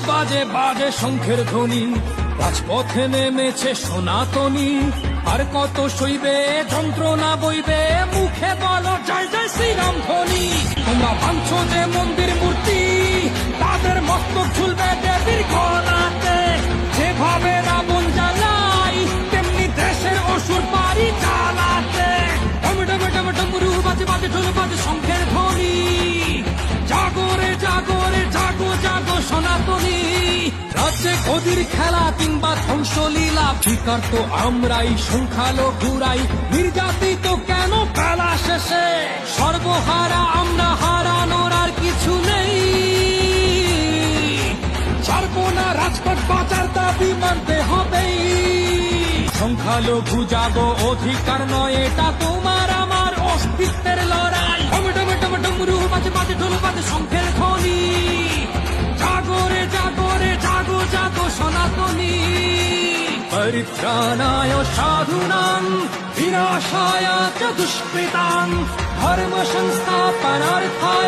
বাজে বাজে শঙ্খের ধ্বনি, রাজপথে নেমেছে সনাতনী। আর কত সইবে যন্ত্রণা বইবে, মুখে বলো জয় জয় শ্রীরাম ধ্বনি। তোমরা ভাঙছো যে মন্দির মূর্তি, তাদের মস্তক ঝুলবে দেবীর গলাতে। যেভাবে রাবণ জ্বালাই, তেমনি দেশের অসুর পারি জ্বালাতে। ডম ডম ডম ডমরু বাজে বাজে ঢোল বাজে শঙ্খের ধ্বনি। জাগরে জাগরে জাগো জাগো সনাতনী। রাজ্যে গদির খেলা কিংবা ধ্বংসলীলা, ভিকার তো আমরাই, সংখ্যালঘুরাই নির্যাতিত কেন বেলা শেষে। সর্বহারা আমরা, হারানোর আর কিছু নেই। ছাড়বো না রাজপথ, বাঁচার দাবি মানতে হবেই। সংখ্যালঘু জাগো, অধিকার নয় এটা তোমার আমার অস্তিত্বের লড়াই। ডম ডম ডম ডমরু বাজে বাজে ঢোল বাজে শঙ্খের ধ্বনি। জাগরে জাগরে জাগো জাগো সনাতনী। পরিত্রাণায় সাধুনাং, বিনাশায় চ দুষ্কৃতাং, ধর্ম সংস্থাপনার্থায়